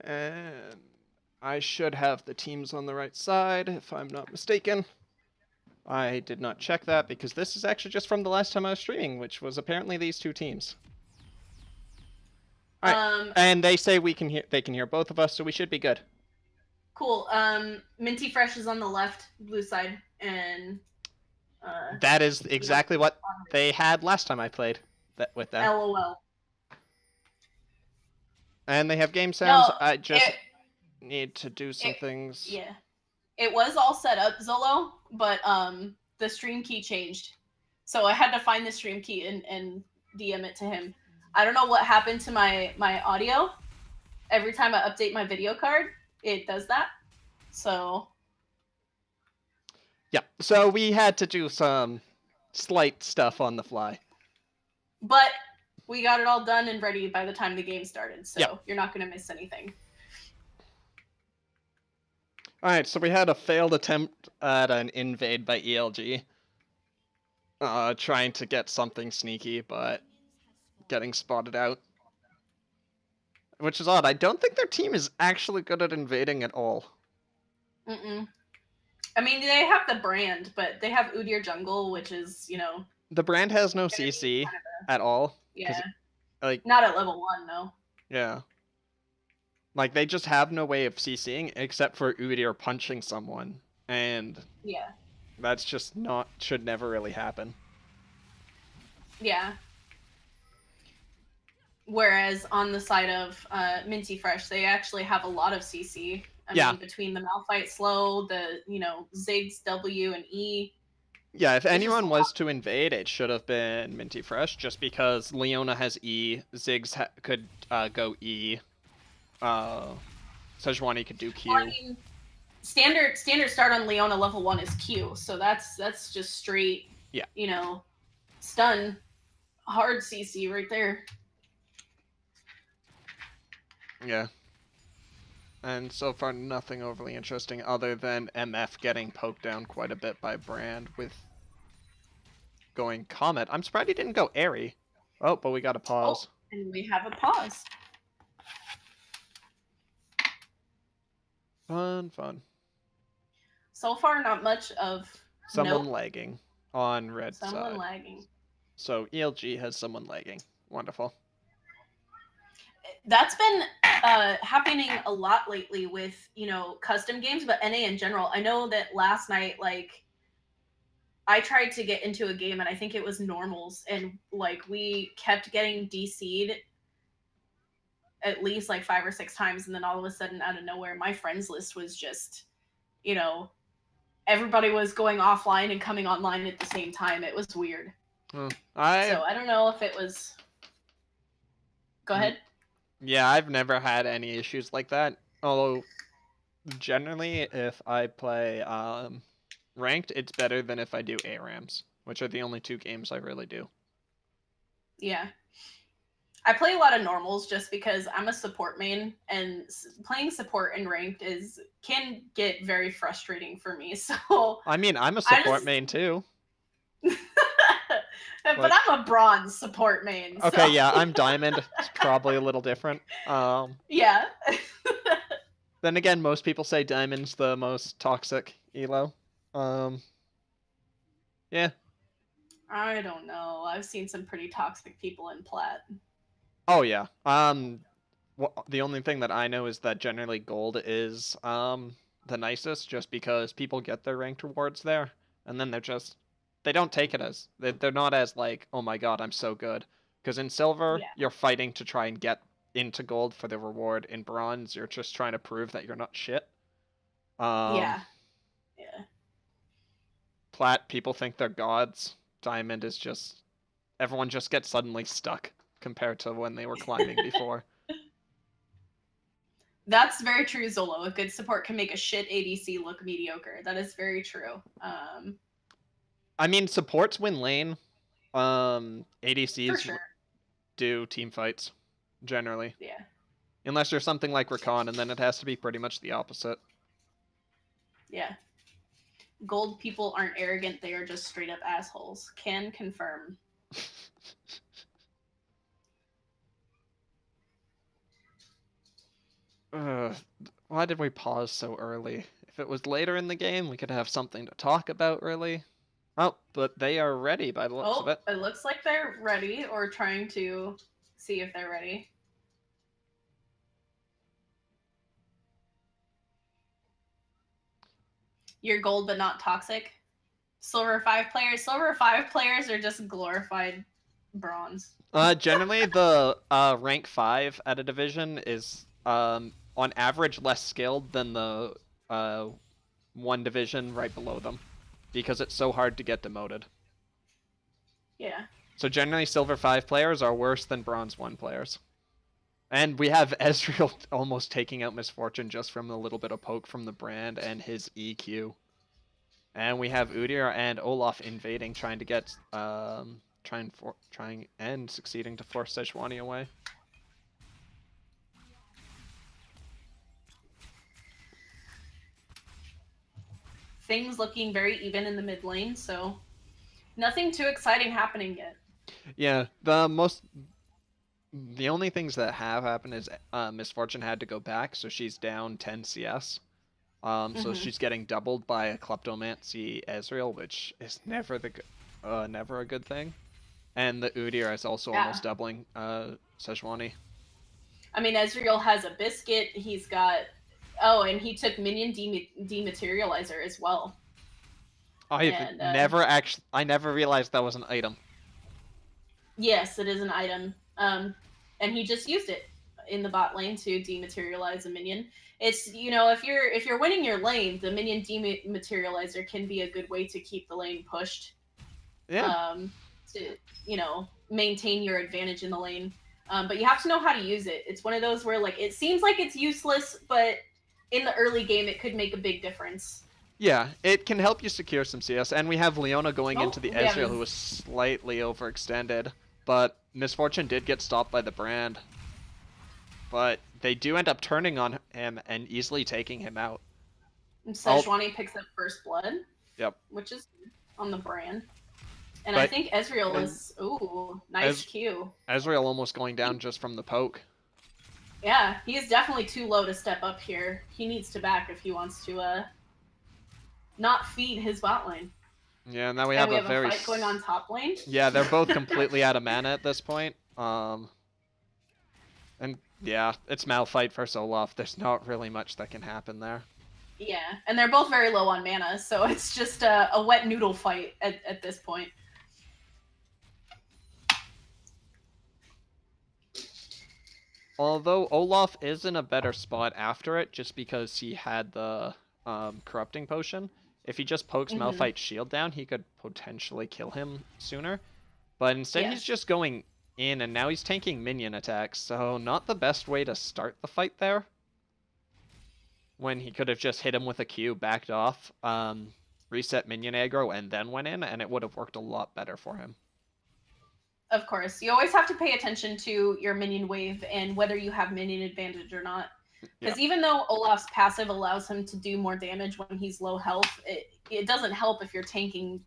And I should have the teams on the right side, if I'm not mistaken. I did not check that because this is actually just from the last time I was streaming, which was apparently these two teams. All right, and they say we can hear. They can hear both of us, so we should be good. Cool. Minty Fresh is on the left, blue side, and that is exactly what they had last time I played with them. LOL. And they have game sounds. No, I just need to do some things. Yeah. It was all set up, Zolo, but the stream key changed. So I had to find the stream key and DM it to him. I don't know what happened to my audio. Every time I update my video card, it does that. So yeah, so we had to do some slight stuff on the fly. But we got it all done and ready by the time the game started, so you're not going to miss anything. Alright, so we had a failed attempt at an invade by ELG. Trying to get something sneaky, but getting spotted out. Which is odd. I don't think their team is actually good at invading at all. Mm-mm. I mean, they have the brand, but they have Udyr Jungle, which is, you know... The brand has no CC at all. Yeah. Like, not at level 1, no. Yeah. Like, they just have no way of CCing except for Udyr punching someone. And... yeah. That's just not... should never really happen. Yeah. Whereas on the side of Minty Fresh, they actually have a lot of CC. I mean, between the Malphite Slow, the, you know, Ziggs, W, and E. Yeah, if anyone was to invade, it should have been Minty Fresh, just because Leona has E, Ziggs could go E, Sejuani could do Q. Well, I mean, standard start on Leona level 1 is Q, so that's just straight, you know, stun, hard CC right there. Yeah. And so far, nothing overly interesting other than MF getting poked down quite a bit by Brand with going Comet. I'm surprised he didn't go Airy. Oh, but we got a pause. Oh, and we have a pause. Fun. So far, not much of someone lagging on red side. Someone lagging. So ELG has someone lagging. Wonderful. That's been happening a lot lately with, you know, custom games, but NA in general. I know that last night, like, I tried to get into a game, and I think it was normals, and, like, we kept getting DC'd at least, like, 5 or 6 times, and then all of a sudden, out of nowhere, my friends list was just, you know, everybody was going offline and coming online at the same time. It was weird. So I don't know if it was... Go ahead. Yeah, I've never had any issues like that. Although, generally, if I play ranked, it's better than if I do ARAMs, which are the only 2 games I really do. Yeah. I play a lot of normals just because I'm a support main, and playing support in ranked can get very frustrating for me. So I mean, I'm a support main too. But I'm a bronze support main. Okay, so. Yeah, I'm diamond. It's probably a little different. Yeah. Then again, most people say diamond's the most toxic elo. Yeah. I don't know. I've seen some pretty toxic people in plat. Oh yeah. The only thing that I know is that generally gold is the nicest, just because people get their ranked rewards there, and then they don't take it as they're not as like, oh my god, I'm so good. Because in silver, you're fighting to try and get into gold for the reward. In bronze, you're just trying to prove that you're not shit. Yeah. Plat, people think they're gods. Diamond is just everyone just gets suddenly stuck compared to when they were climbing before. That's very true, Zolo. A good support can make a shit ADC look mediocre. That is very true. I mean, supports win lane. ADCs do team fights, generally. Yeah. Unless you're something like Rakan, and then it has to be pretty much the opposite. Yeah. Gold people aren't arrogant, they are just straight up assholes. Can confirm. Why did we pause so early? If it was later in the game, we could have something to talk about early. Oh, but they are ready by the looks of Oh, it. it looks like they're ready or trying to see if they're ready. You're gold but not toxic. Silver 5 players. Silver 5 players are just glorified bronze. Generally, the rank 5 at a division is on average less skilled than the one division right below them, because it's so hard to get demoted. Yeah. So generally, Silver 5 players are worse than Bronze 1 players. And we have Ezreal almost taking out Misfortune just from a little bit of poke from the brand and his EQ. And we have Udyr and Olaf invading, trying to get trying and succeeding to force Sejuani away. Things looking very even in the mid lane, so nothing too exciting happening yet. Yeah, the only things that have happened is Misfortune had to go back, so she's down 10 CS. So she's getting doubled by a Kleptomancy Ezreal, which is never a good thing. And the Udyr is also almost doubling Sejuani. I mean, Ezreal has a biscuit. He's got and he took minion dematerializer as well. I never realized that was an item. Yes, it is an item. And he just used it in the bot lane to dematerialize a minion. It's, if you're winning your lane, the minion dematerializer can be a good way to keep the lane pushed. Yeah. To maintain your advantage in the lane. But you have to know how to use it. It's one of those where it seems like it's useless, but in the early game it could make a big difference. Yeah, it can help you secure some CS, and we have Leona going into the Ezreal, who was slightly overextended, but Misfortune did get stopped by the brand. But they do end up turning on him and easily taking him out. And Sejuani picks up first blood. Yep. Which is on the brand. And I think Ezreal is... Ooh, nice Q. Ezreal almost going down just from the poke. Yeah, he is definitely too low to step up here. He needs to back if he wants to not feed his bot lane. Yeah, now we have a very... fight going on top lane. Yeah, they're both completely out of mana at this point. And yeah, it's Malphite versus Olaf. There's not really much that can happen there. Yeah, and they're both very low on mana, so it's just a wet noodle fight at this point. Although Olaf is in a better spot after it, just because he had the corrupting potion. If he just pokes Malphite's shield down, he could potentially kill him sooner. But instead he's just going in, and now he's tanking minion attacks, so not the best way to start the fight there. When he could have just hit him with a Q, backed off, reset minion aggro, and then went in, and it would have worked a lot better for him. Of course. You always have to pay attention to your minion wave and whether you have minion advantage or not. Because even though Olaf's passive allows him to do more damage when he's low health, it doesn't help if you're tanking,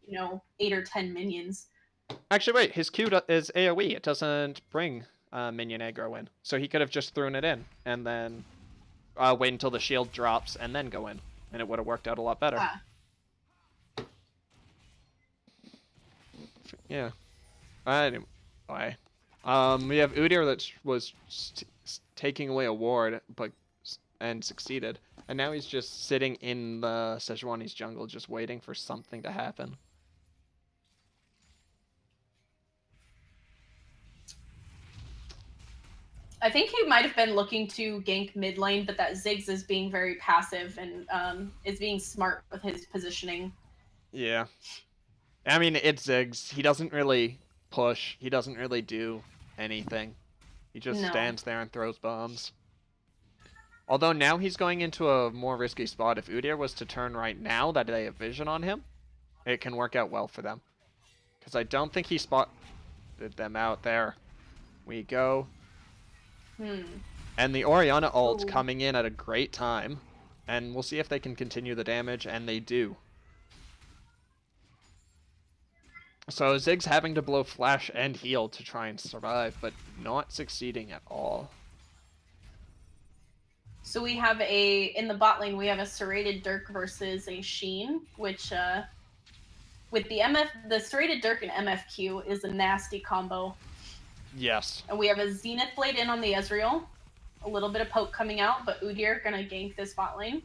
8 or 10 minions. Actually, wait, his Q is AoE. It doesn't bring minion aggro in. So he could have just thrown it in and then wait until the shield drops and then go in. And it would have worked out a lot better. Yeah. Anyway. We have Udyr that was taking away a ward, and succeeded. And now he's just sitting in the Sejuani's jungle, just waiting for something to happen. I think he might have been looking to gank mid lane, but that Ziggs is being very passive and is being smart with his positioning. Yeah. I mean, it's Ziggs. He doesn't really push. He doesn't really do anything. He just stands there and throws bombs. Although now he's going into a more risky spot. If Udyr was to turn right now that they have vision on him, it can work out well for them. Because I don't think he spotted them out. There we go. And the Orianna ult's coming in at a great time. And we'll see if they can continue the damage, and they do. So Ziggs having to blow flash and heal to try and survive, but not succeeding at all. So we have in the bot lane, we have a Serrated Dirk versus a Sheen, which with the Serrated Dirk and MFQ is a nasty combo. Yes. And we have a Zenith Blade in on the Ezreal. A little bit of poke coming out, but Udyr gonna gank this bot lane.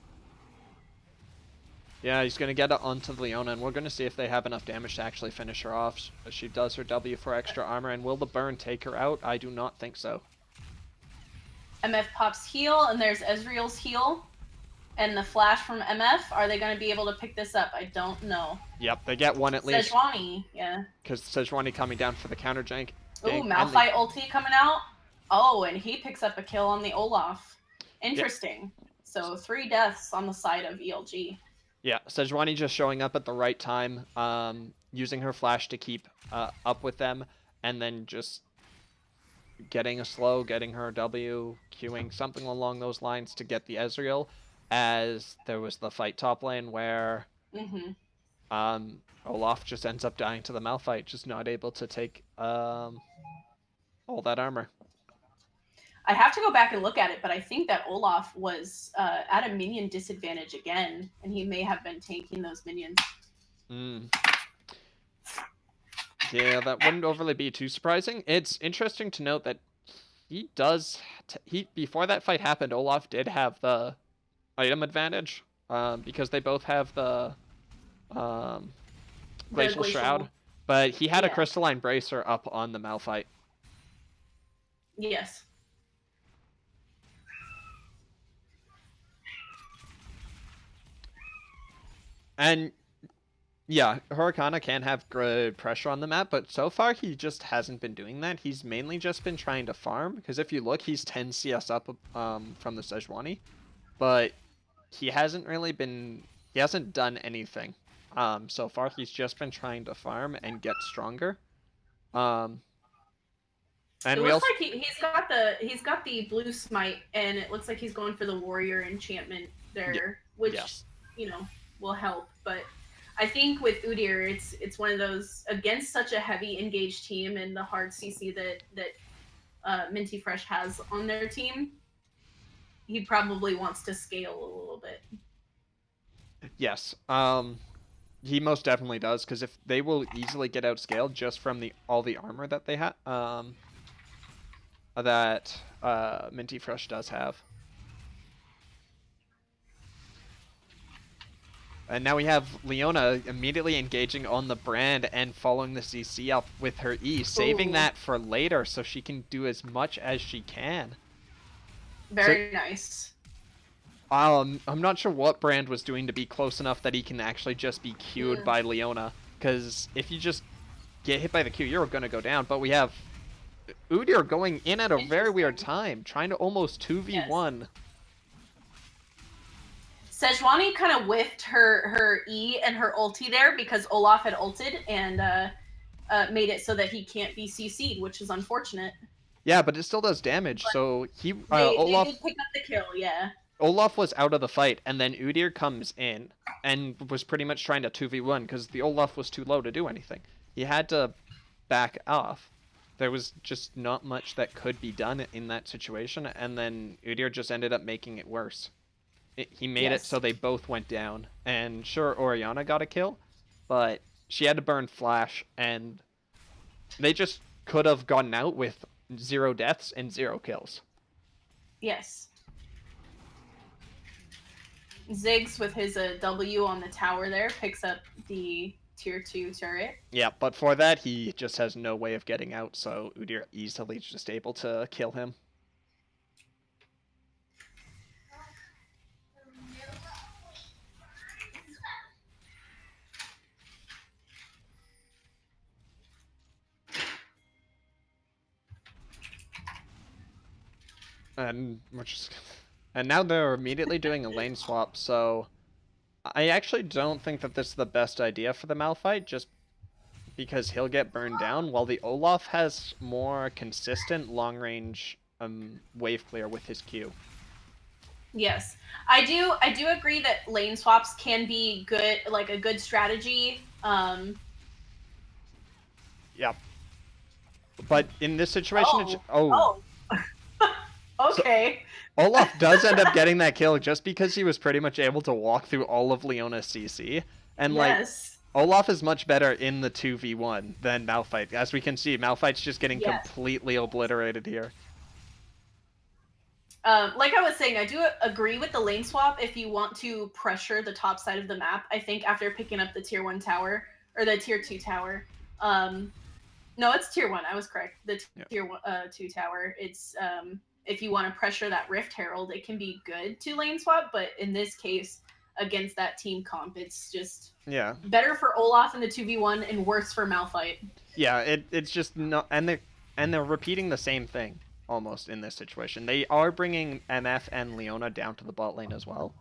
Yeah, he's going to get it onto Leona, and we're going to see if they have enough damage to actually finish her off. She does her W for extra armor, and will the burn take her out? I do not think so. MF pops heal, and there's Ezreal's heal. And the flash from MF, are they going to be able to pick this up? I don't know. Yep, they get one at least. Sejuani, yeah. Because Sejuani coming down for the counter jank. Ooh, Malphite ulti coming out. Oh, and he picks up a kill on the Olaf. Interesting. Yep. So 3 deaths on the side of ELG. Yeah, Sejuani just showing up at the right time, using her flash to keep up with them, and then just getting a slow, getting her W, queuing, something along those lines to get the Ezreal, as there was the fight top lane where Olaf just ends up dying to the Malphite, just not able to take all that armor. I have to go back and look at it, but I think that Olaf was at a minion disadvantage again, and he may have been tanking those minions. Yeah, that wouldn't overly be too surprising. It's interesting to note that he does... before that fight happened, Olaf did have the item advantage, because they both have the Glacial Shroud, but he had a Crystalline Bracer up on the Malphite. Yes. And yeah, Hurricane can have good pressure on the map, but so far he just hasn't been doing that. He's mainly just been trying to farm, because if you look, he's 10 CS up from the Sejuani, but he hasn't really been, he hasn't done anything. So far he's just been trying to farm and get stronger. And it looks like he's got the blue smite, and it looks like he's going for the warrior enchantment there, which you know, will help. But I think with Udyr, it's one of those, against such a heavy engaged team and the hard CC that Minty Fresh has on their team, he probably wants to scale a little bit. Yes, he most definitely does, because if they will easily get outscaled just from all the armor that they have, that Minty Fresh does have. And now we have Leona immediately engaging on the Brand and following the CC up with her E, saving that for later so she can do as much as she can. Very nice. I'm not sure what Brand was doing to be close enough that he can actually just be queued by Leona, because if you just get hit by the Q, you're going to go down. But we have Udyr going in at a very weird time, trying to almost 2v1. Yes. Sejuani kind of whiffed her E and her ulti there because Olaf had ulted and made it so that he can't be CC'd, which is unfortunate. Yeah, but it still does damage, but so he Olaf did pick up the kill, yeah. Olaf was out of the fight, and then Udyr comes in and was pretty much trying to 2v1 because the Olaf was too low to do anything. He had to back off. There was just not much that could be done in that situation, and then Udyr just ended up making it worse. He made it so they both went down, and sure, Orianna got a kill, but she had to burn Flash, and they just could have gotten out with 0 deaths and 0 kills. Yes. Ziggs with his W on the tower there picks up the tier 2 turret. Yeah, but for that, he just has no way of getting out, so Udyr easily just able to kill him. And now they're immediately doing a lane swap, so I actually don't think that this is the best idea for the Malphite, just because he'll get burned down, while the Olaf has more consistent long-range wave clear with his Q. Yes, I do agree that lane swaps can be good, like a good strategy. Yeah, but in this situation, okay. Olaf does end up getting that kill just because he was pretty much able to walk through all of Leona's CC. And, like, Yes. Olaf is much better in the 2v1 than Malphite. As we can see, Malphite's just getting Yes. completely obliterated here. Like I was saying, I do agree with the lane swap if you want to pressure the top side of the map. I think after picking up the tier 1 tower, or the tier 2 tower, no, it's tier 1, I was correct. The tier 2 tower, it's, if you want to pressure that Rift Herald, it can be good to lane swap, but in this case, against that team comp, it's just better for Olaf in the 2v1 and worse for Malphite. Yeah, it's just not, and they're repeating the same thing almost in this situation. They are bringing MF and Leona down to the bot lane as well.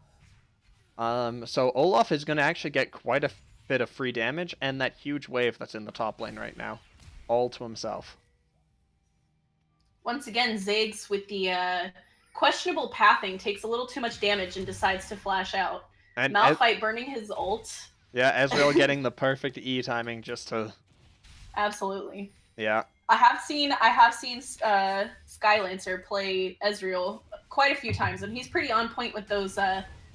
So Olaf is going to actually get quite a bit of free damage, and that huge wave that's in the top lane right now, all to himself. Once again, Ziggs with the questionable pathing takes a little too much damage and decides to flash out. And Malphite burning his ult. Yeah, Ezreal getting the perfect E timing just to... Absolutely. Yeah. I have seen Skylancer play Ezreal quite a few times, and he's pretty on point with those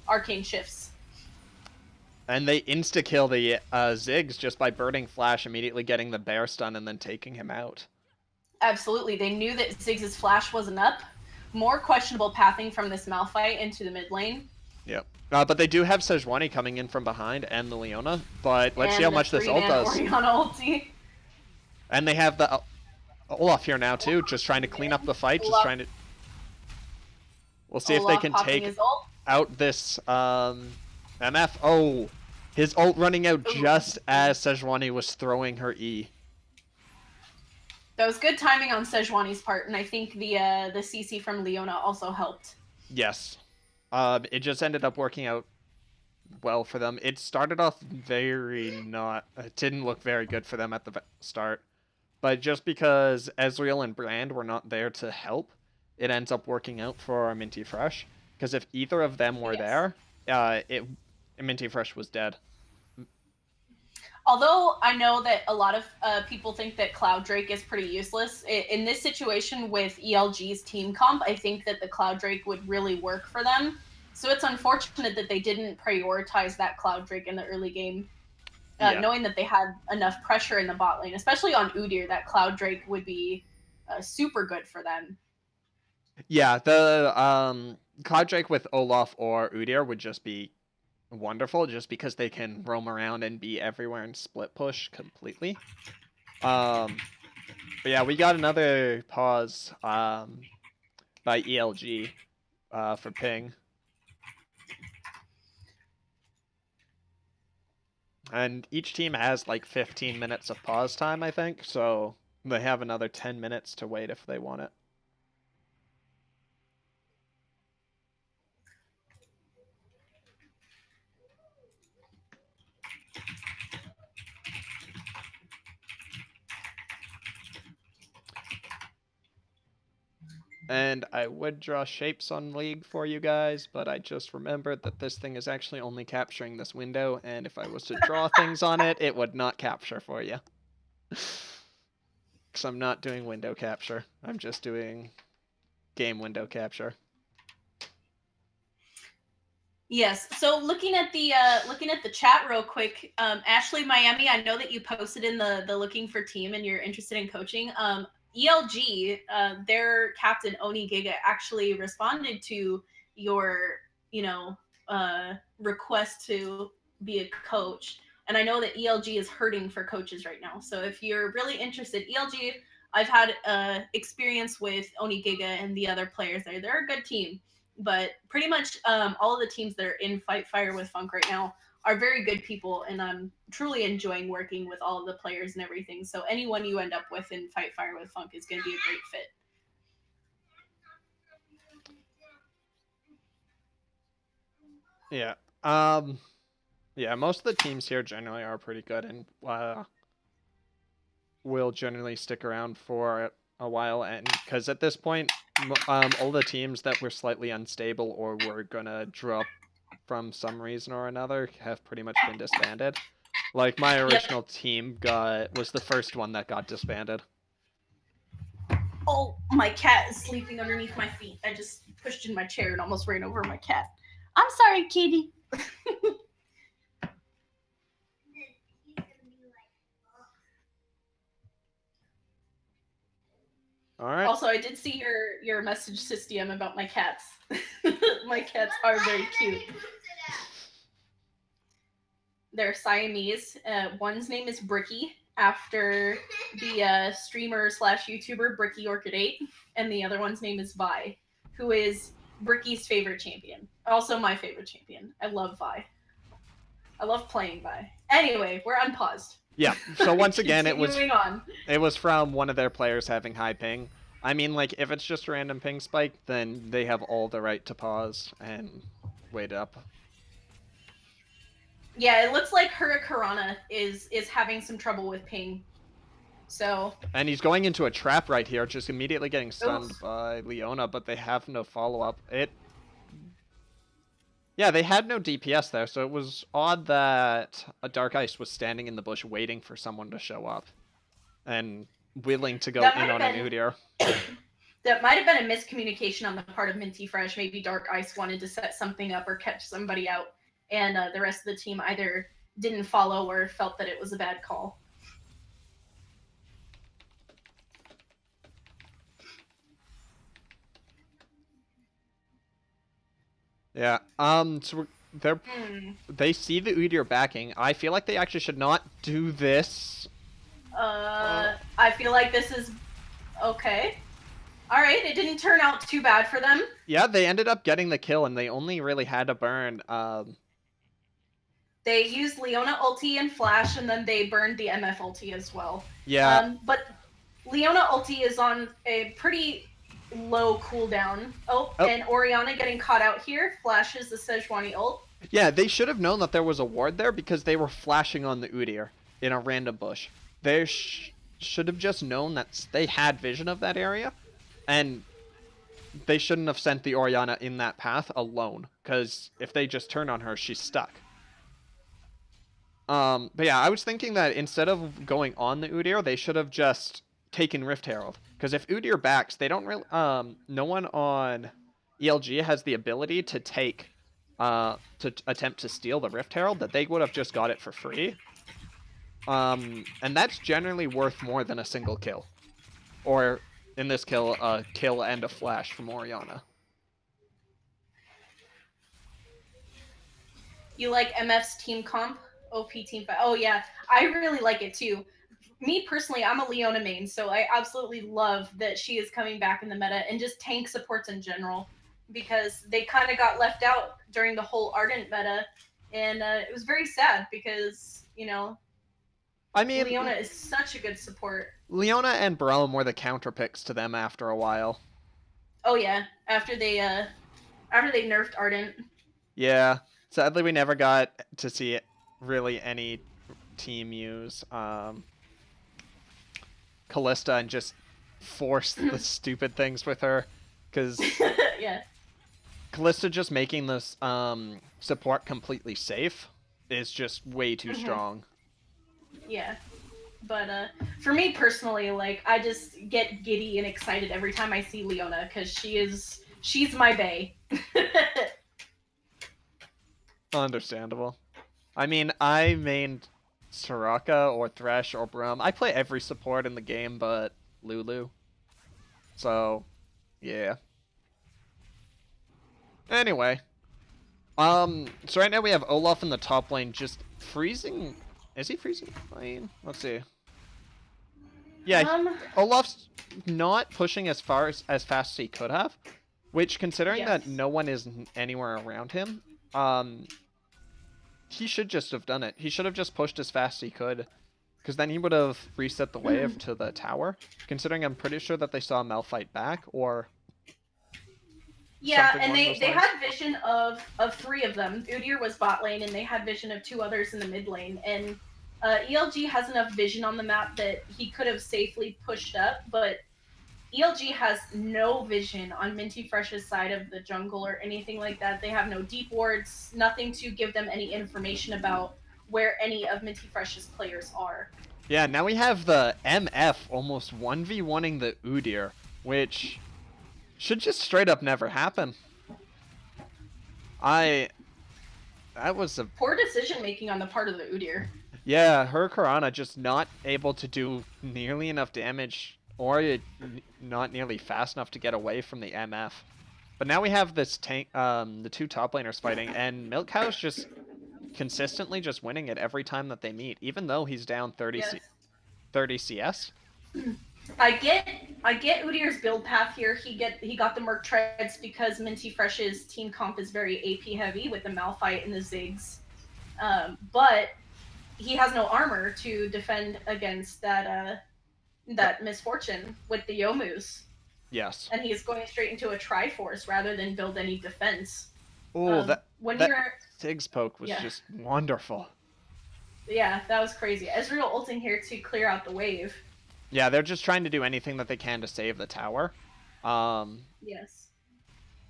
arcane shifts. And they insta-kill the Ziggs just by burning Flash, immediately getting the bear stun, and then taking him out. Absolutely. They knew that Ziggs' flash wasn't up. More questionable pathing from this Malphite into the mid lane. Yep. But they do have Sejuani coming in from behind and the Leona, but let's see how much this ult does. Orianna ulti. And they have the Olaf here now too, just trying to clean up the fight, just trying to... We'll see if they can take out this MF. Oh, his ult running out just as Sejuani was throwing her E. That was good timing on Sejuani's part, and I think the CC from Leona also helped. Yes. It just ended up working out well for them. It started off it didn't look very good for them at the start. But just because Ezreal and Brand were not there to help, it ends up working out for Minty Fresh. Because if either of them were there, Minty Fresh was dead. Although I know that a lot of people think that Cloud Drake is pretty useless, in this situation with ELG's team comp, I think that the Cloud Drake would really work for them. So it's unfortunate that they didn't prioritize that Cloud Drake in the early game, knowing that they had enough pressure in the bot lane, especially on Udyr, that Cloud Drake would be super good for them. Yeah, the Cloud Drake with Olaf or Udyr would just be wonderful, just because they can roam around and be everywhere and split push completely. But yeah, we got another pause by ELG for ping. And each team has like 15 minutes of pause time, I think, so they have another 10 minutes to wait if they want it. And I would draw shapes on League for you guys, but I just remembered that this thing is actually only capturing this window, and if I was to draw things on it, it would not capture for you. Because I'm not doing window capture. I'm just doing game window capture. Yes. So looking at the chat real quick, Ashley Miami, I know that you posted in the looking for team and you're interested in coaching. ELG, their captain Oni Giga actually responded to your, request to be a coach. And I know that ELG is hurting for coaches right now. So if you're really interested, ELG, I've had experience with Oni Giga and the other players there. They're a good team. But pretty much all of the teams that are in Fight Fire with Funk right now are very good people, and I'm truly enjoying working with all of the players and everything. So anyone you end up with in Fight Fire with Funk is going to be a great fit. Yeah. Yeah, most of the teams here generally are pretty good and will generally stick around for a while, and because at this point all the teams that were slightly unstable or were gonna drop from some reason or another have pretty much been disbanded. Like my original team was the first one that got disbanded. Oh, my cat is sleeping underneath my feet. I just pushed in my chair and almost ran over my cat. I'm sorry, kitty. All right. Also, I did see your message, System, about my cats. My cats are very cute. They're Siamese. One's name is Bricky, after the streamer / YouTuber Bricky Orchid 8, and the other one's name is Vi, who is Bricky's favorite champion. Also my favorite champion. I love Vi. I love playing Vi. Anyway, we're unpaused. Yeah, so once again, it was from one of their players having high ping. I mean, like, if it's just a random ping spike, then they have all the right to pause and wait up. Yeah, it looks like Hurricanrana is having some trouble with ping. So. And he's going into a trap right here, just immediately getting stunned by Leona, but they have no follow-up. Yeah, they had no DPS there, so it was odd that a Dark Ice was standing in the bush waiting for someone to show up. And willing to go in on an Udyr. That might have been a miscommunication on the part of Minty Fresh. Maybe Dark Ice wanted to set something up or catch somebody out, and the rest of the team either didn't follow or felt that it was a bad call. Yeah. So they see the Udyr backing. I feel like they actually should not do this. I feel like this is okay. All right, it didn't turn out too bad for them. Yeah, they ended up getting the kill, and they only really had to burn. They used Leona ulti and flash, and then they burned the MF ulti as well. Yeah. But Leona ulti is on a pretty low cooldown. Oh, and Orianna getting caught out here. Flashes the Sejuani ult. Yeah, they should have known that there was a ward there because they were flashing on the Udyr in a random bush. They should have just known that they had vision of that area, and they shouldn't have sent the Orianna in that path alone, because if they just turn on her, she's stuck. But yeah, I was thinking that instead of going on the Udyr, they should have just taken Rift Herald, because if Udyr backs, they don't really, no one on ELG has the ability to take, to attempt to steal the Rift Herald, that they would have just got it for free. And that's generally worth more than a single kill. Or, in this kill, a kill and a flash from Orianna. You like MF's team comp? OP team fight? Oh yeah, I really like it too. Me personally, I'm a Leona main, so I absolutely love that she is coming back in the meta, and just tank supports in general, because they kind of got left out during the whole Ardent meta, and it was very sad because, you know, I mean, Leona is such a good support. Leona and Braum were the counter picks to them after a while. Oh yeah, after they nerfed Ardent. Yeah, sadly we never got to see really any team use Callista and just force the stupid things with her, because yeah, Callista just making this support completely safe is just way too strong. Yeah, but for me personally, like, I just get giddy and excited every time I see Leona, because she's my bae. Understandable. I mean, I mained Soraka or Thresh or Braum. I play every support in the game but Lulu. So, yeah. Anyway. So right now we have Olaf in the top lane just freezing. Is he freezing lane? Let's see. Yeah, Olaf's not pushing as fast as he could have, which, considering that no one is anywhere around him, he should just have done it. He should have just pushed as fast as he could, because then he would have reset the wave to the tower, considering I'm pretty sure that they saw Mel fight back, or... Yeah, and they had vision of 3 of them. Udyr was bot lane, and they had vision of 2 others in the mid lane, and ELG has enough vision on the map that he could have safely pushed up, but ELG has no vision on Minty Fresh's side of the jungle or anything like that. They have no deep wards, nothing to give them any information about where any of Minty Fresh's players are. Yeah, now we have the MF almost 1v1ing the Udyr, which Should just straight up never happen. That was a Poor decision making on the part of the Udyr. Yeah, her Karana just not able to do nearly enough damage, or not nearly fast enough to get away from the MF. But now we have this tank, the two top laners fighting, and Milk Cow's just consistently just winning it every time that they meet, even though he's down 30 CS. I get Udyr's build path here. He got the Merc Treads because Minty Fresh's team comp is very AP heavy with the Malphite and the Ziggs. But he has no armor to defend against that misfortune with the Yomus. Yes. And he's going straight into a Triforce rather than build any defense. Oh, that Ziggs poke was just wonderful. Yeah, that was crazy. Ezreal ulting here to clear out the wave. Yeah, they're just trying to do anything that they can to save the tower. Yes.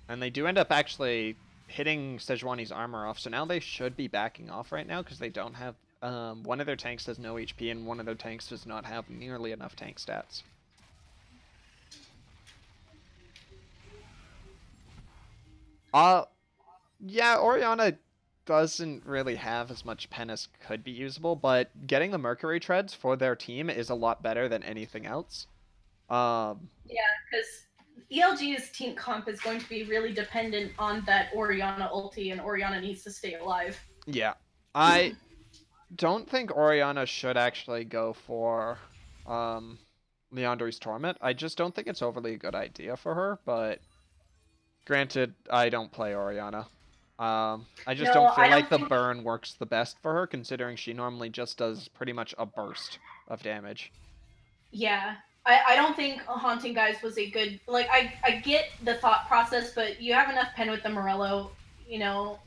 And they do end up actually hitting Sejuani's armor off, so now they should be backing off right now because they don't have... one of their tanks has no HP and one of their tanks does not have nearly enough tank stats. Yeah, Orianna doesn't really have as much pen as could be usable, but getting the Mercury Treads for their team is a lot better than anything else. Yeah, because ELG's team comp is going to be really dependent on that Orianna ulti, and Orianna needs to stay alive. Yeah, I don't think Orianna should actually go for Leandri's Torment. I just don't think it's overly a good idea for her, but granted, I don't play Orianna. I just don't feel like the burn works the best for her, considering she normally just does pretty much a burst of damage. Yeah, I don't think Haunting Guys was a good... Like, I get the thought process, but you have enough pen with the Morello, you know...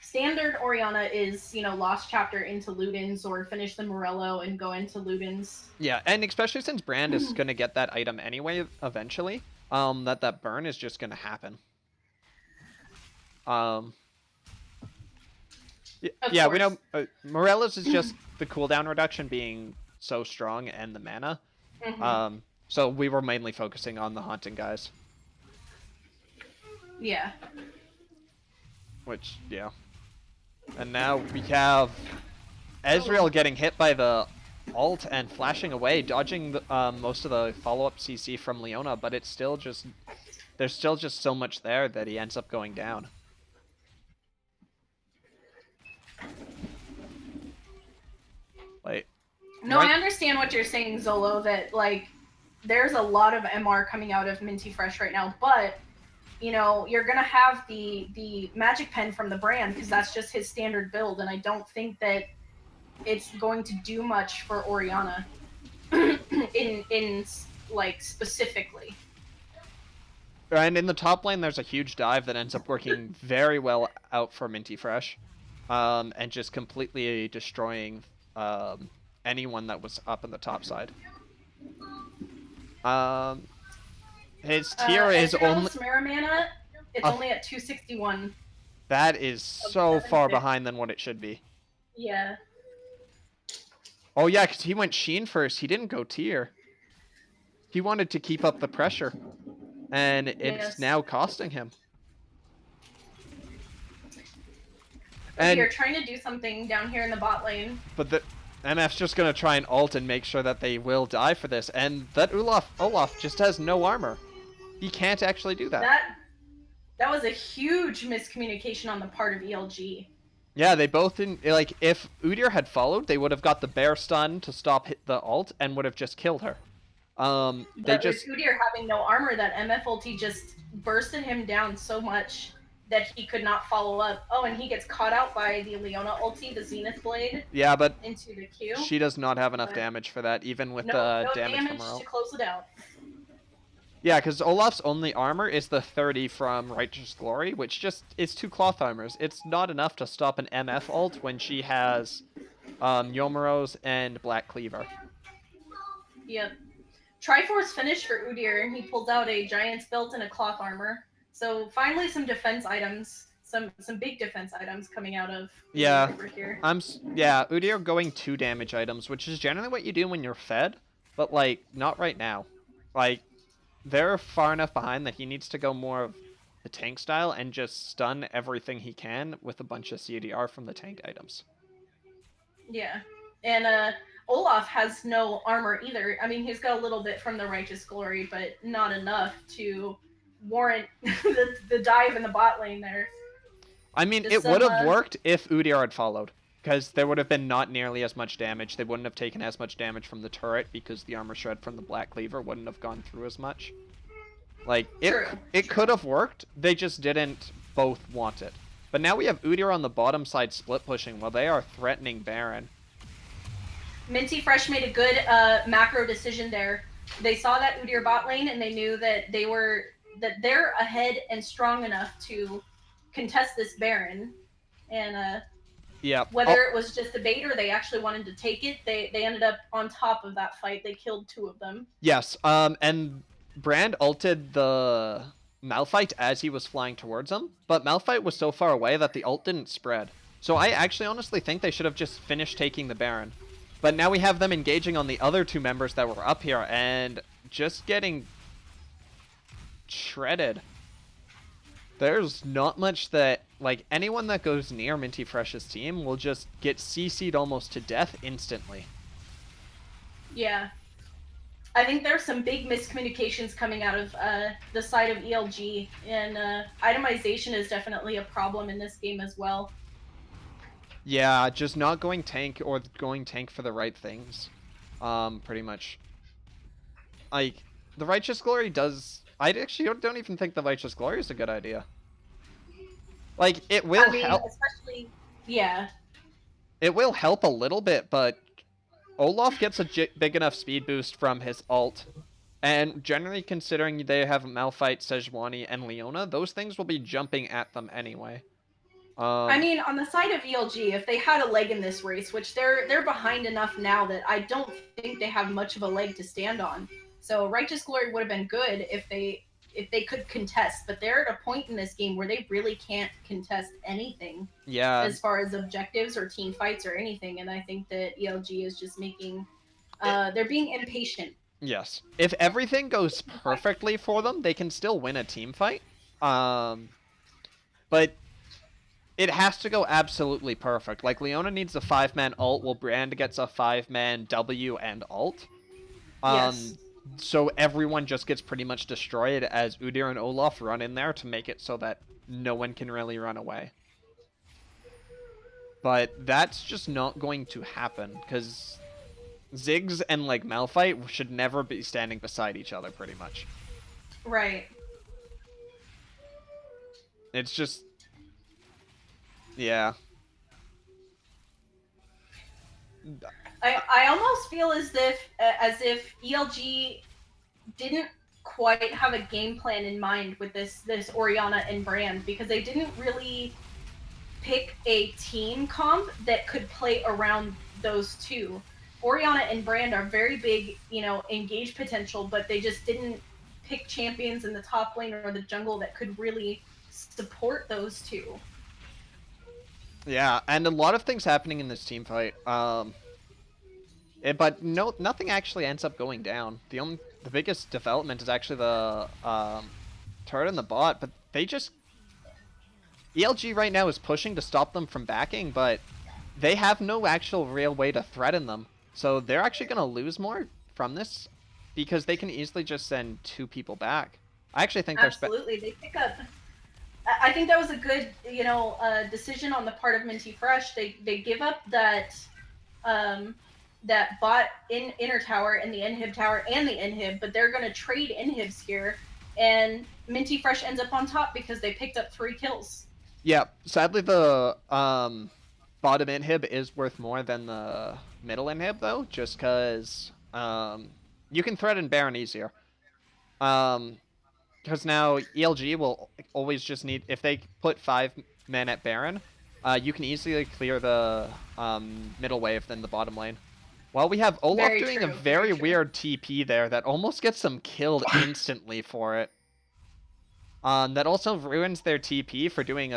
Standard Orianna is, you know, Lost Chapter into Ludens or finish the Morello and go into Ludens. Yeah, and especially since Brand is going to get that item anyway eventually, that burn is just going to happen. Yeah, we know Morella's is just the cooldown reduction being so strong and the mana. So we were mainly focusing on the Haunting Guys. Yeah. Which, yeah. And now we have Ezreal getting hit by the ult and flashing away, dodging the, most of the follow-up CC from Leona, but it's still just... There's still just so much there that he ends up going down. Like, no, I understand what you're saying, Zolo, that, like, there's a lot of MR coming out of Minty Fresh right now, but... You know, you're going to have the magic pen from the brand because that's just his standard build, and I don't think that it's going to do much for Orianna in like, specifically. And in the top lane, there's a huge dive that ends up working very well out for Minty Fresh, and just completely destroying anyone that was up in the top side. His tier is only... Mana, it's only at 261. That is so far behind than what it should be. Yeah. Oh yeah, because he went Sheen first. He didn't go tier. He wanted to keep up the pressure. And it's now costing him. And you're trying to do something down here in the bot lane. But the MF's just going to try and ult and make sure that they will die for this. And that Olaf just has no armor. He can't actually do that. That was a huge miscommunication on the part of ELG. Yeah, they both didn't... Like, if Udyr had followed, they would have got the bear stun to stop the ult and would have just killed her. They just... With Udyr having no armor, that MF ulti just bursted him down so much that he could not follow up. Oh, and he gets caught out by the Leona ulti, the Zenith Blade. Yeah, but into the Q. She does not have enough damage for that, even with the damage from her ult. To close it out. Yeah, because Olaf's only armor is the 30 from Righteous Glory, which just is 2 cloth armors. It's not enough to stop an MF ult when she has Yomuros and Black Cleaver. Yep. Triforce finished for Udyr, and he pulled out a Giant's Belt and a cloth armor. So finally some defense items, some big defense items coming out of Udyr over here. Udyr going 2 damage items, which is generally what you do when you're fed, but like not right now. Like they're far enough behind that he needs to go more of the tank style and just stun everything he can with a bunch of CDR from the tank items. Yeah. And Olaf has no armor either. I mean, he's got a little bit from the Righteous Glory, but not enough to warrant the dive in the bot lane there. I mean, Just it would some, have worked if Udyr had followed, because there would have been not nearly as much damage. They wouldn't have taken as much damage from the turret because the armor shred from the Black Cleaver wouldn't have gone through as much. Like, it could have worked, they just didn't both want it. But now we have Udyr on the bottom side split pushing while they are threatening Baron. Minty Fresh made a good macro decision there. They saw that Udyr bot lane and they knew that they're ahead and strong enough to contest this Baron. And yeah, whether it was just a bait or they actually wanted to take it, they ended up on top of that fight. They killed 2 of them. Yes, and Brand ulted the Malphite as he was flying towards him, but Malphite was so far away that the ult didn't spread. So I actually honestly think they should have just finished taking the Baron. But now we have them engaging on the other 2 members that were up here and just getting shredded. There's not much that, like, anyone that goes near Minty Fresh's team will just get CC'd almost to death instantly. Yeah. I think there's some big miscommunications coming out of the side of ELG, and itemization is definitely a problem in this game as well. Yeah, just not going tank or going tank for the right things. Pretty much. Like, the Righteous Glory does... I actually don't even think the Righteous Glory is a good idea. Like, it will help... especially... Yeah. It will help a little bit, but Olaf gets a big enough speed boost from his ult. And generally considering they have Malphite, Sejuani, and Leona, those things will be jumping at them anyway. I mean, on the side of ELG, if they had a leg in this race, which they're behind enough now that I don't think they have much of a leg to stand on. So Righteous Glory would have been good if they could contest, but they're at a point in this game where they really can't contest anything. Yeah. As far as objectives or team fights or anything, and I think that ELG is just making they're being impatient. Yes. If everything goes perfectly for them, they can still win a team fight. But it has to go absolutely perfect. Like, Leona needs a 5-man ult, while Brand gets a 5-man W and ult. Yes. So everyone just gets pretty much destroyed as Udyr and Olaf run in there to make it so that no one can really run away. But that's just not going to happen, because Ziggs and, like, Malphite should never be standing beside each other, pretty much. Right. It's just... Yeah. I almost feel as if ELG didn't quite have a game plan in mind with this Orianna and Brand, because they didn't really pick a team comp that could play around those 2. Orianna and Brand are very big, engage potential, but they just didn't pick champions in the top lane or the jungle that could really support those 2. Yeah, and a lot of things happening in this team fight. But nothing actually ends up going down. The biggest development is actually the turret and the bot, but they just... ELG right now is pushing to stop them from backing, but they have no actual real way to threaten them. So they're actually going to lose more from this, because they can easily just send 2 people back. I actually think absolutely they pick up. I think that was a good, decision on the part of Minty Fresh. They give up that that bot inner tower and the inhib tower and the inhib, but they're going to trade inhibs here, and Minty Fresh ends up on top because they picked up 3 kills. Yeah, sadly the bottom inhib is worth more than the middle inhib, though, just because you can threaten Baron easier. Because now ELG will always just need... If they put 5 men at Baron, you can easily clear the middle wave than the bottom lane. While we have Olaf doing a very weird TP there that almost gets them killed instantly for it. That also ruins their TP for doing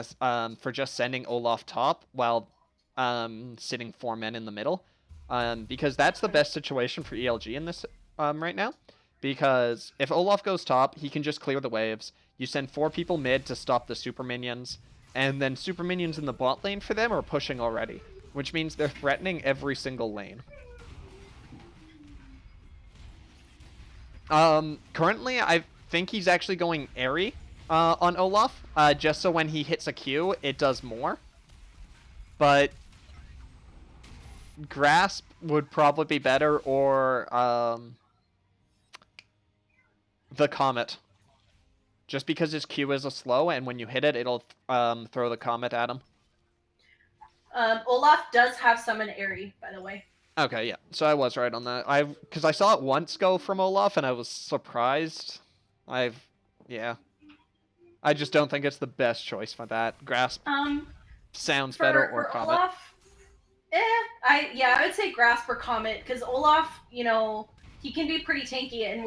for just sending Olaf top while sitting 4 men in the middle. Because that's the best situation for ELG in this right now. because if Olaf goes top, he can just clear the waves. You send 4 people mid to stop the super minions, and then super minions in the bot lane for them are pushing already, which means they're threatening every single lane. Currently, I think he's actually going Airy on Olaf, just so when he hits a Q, it does more. But Grasp would probably be better, or the Comet. Just because his Q is a slow, and when you hit it, it'll throw the Comet at him. Olaf does have summon Airy, by the way. Okay, yeah. So I was right on that. Because I saw it once go from Olaf, and I was surprised. Yeah. I just don't think it's the best choice for that. Grasp sounds better, or Comet. Olaf, I would say Grasp or Comet, because Olaf, you know, he can be pretty tanky, and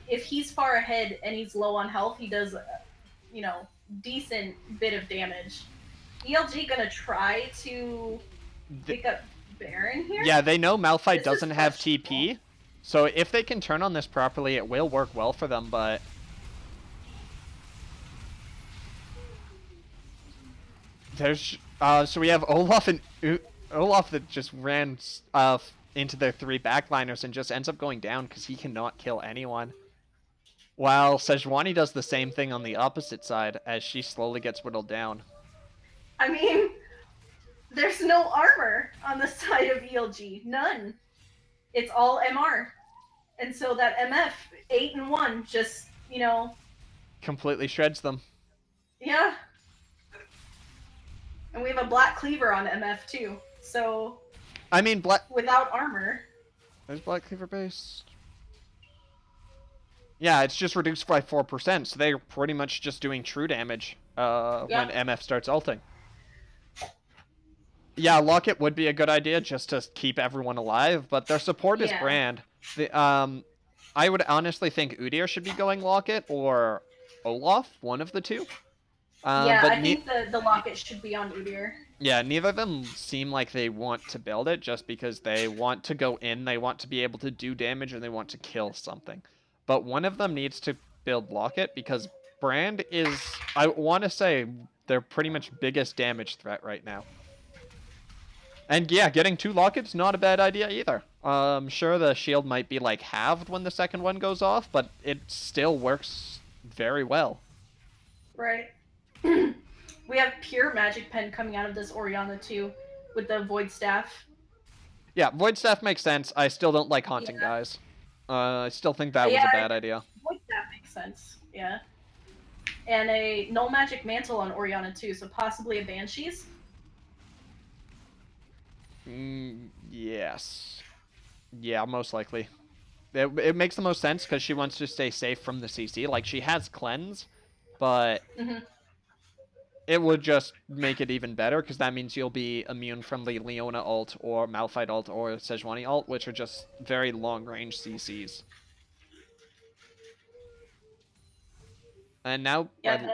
if he's far ahead and he's low on health, he does, you know, decent bit of damage. ELG gonna try to pick up Baron here? Yeah, they know Malphite doesn't have TP, so if they can turn on this properly, it will work well for them, but... There's... so we have Olaf and... Olaf that just ran into their 3 backliners and just ends up going down because he cannot kill anyone. While Sejuani does the same thing on the opposite side as she slowly gets whittled down. I mean, there's no armor on the side of ELG. None. It's all MR. And so that MF, 8-1, just, you know... completely shreds them. Yeah. And we have a Black Cleaver on MF too, so... I mean, without armor. There's Black Cleaver based. Yeah, it's just reduced by 4%, so they're pretty much just doing true damage when MF starts ulting. Yeah, Locket would be a good idea just to keep everyone alive, but their support is Brand. I would honestly think Udyr should be going Locket or Olaf, one of the two. But I think the Locket should be on Udyr. Yeah, neither of them seem like they want to build it just because they want to go in, they want to be able to do damage, and they want to kill something. But one of them needs to build Locket because Brand is, I want to say, their pretty much biggest damage threat right now. And yeah, getting 2 Lockets, not a bad idea either. Sure, the shield might be like halved when the second one goes off, but it still works very well. Right. We have pure Magic Pen coming out of this Orianna too, with the Void Staff. Yeah, Void Staff makes sense. I still don't like Haunting Guys. I still think that was a bad idea. Void Staff makes sense, yeah. And a Null Magic Mantle on Orianna too, so possibly a Banshees? Yes. Yeah, most likely. It makes the most sense because she wants to stay safe from the CC. Like, she has Cleanse, but... it would just make it even better, because that means you'll be immune from the Leona ult, or Malphite ult, or Sejuani ult, which are just very long-range CCs. And now... yeah,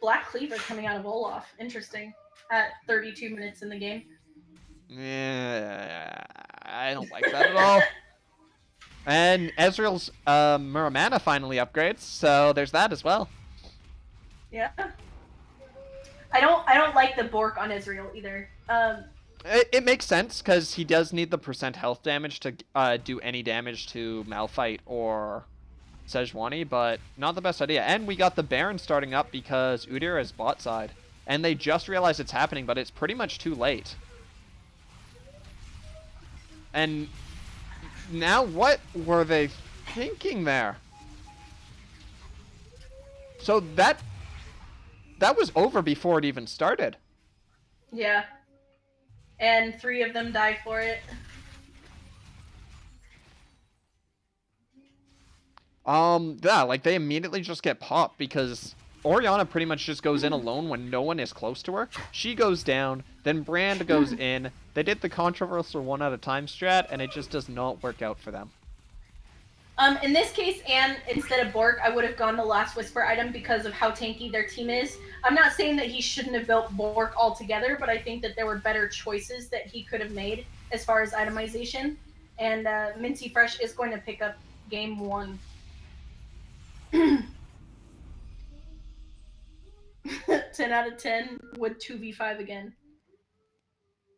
Black Cleaver coming out of Olaf. Interesting. At 32 minutes in the game. Yeah, I don't like that at all. And Ezreal's Muramana finally upgrades, so there's that as well. Yeah. I don't like the Bork on Ezreal either. It makes sense because he does need the % health damage to do any damage to Malphite or Sejuani, but not the best idea. And we got the Baron starting up because Udyr is bot side, and they just realized it's happening, but it's pretty much too late. And now what were they thinking there? So that was over before it even started. Yeah. And 3 of them die for it. Yeah, like they immediately just get popped because Orianna pretty much just goes in alone when no one is close to her. She goes down, then Brand goes in. They did the controversial 1 at a time strat, and it just does not work out for them. In this case, and instead of Bork, I would have gone the Last Whisper item because of how tanky their team is. I'm not saying that he shouldn't have built Bork altogether, but I think that there were better choices that he could have made as far as itemization. And Minty Fresh is going to pick up Game 1. 10 out of 10 with 2v5 again.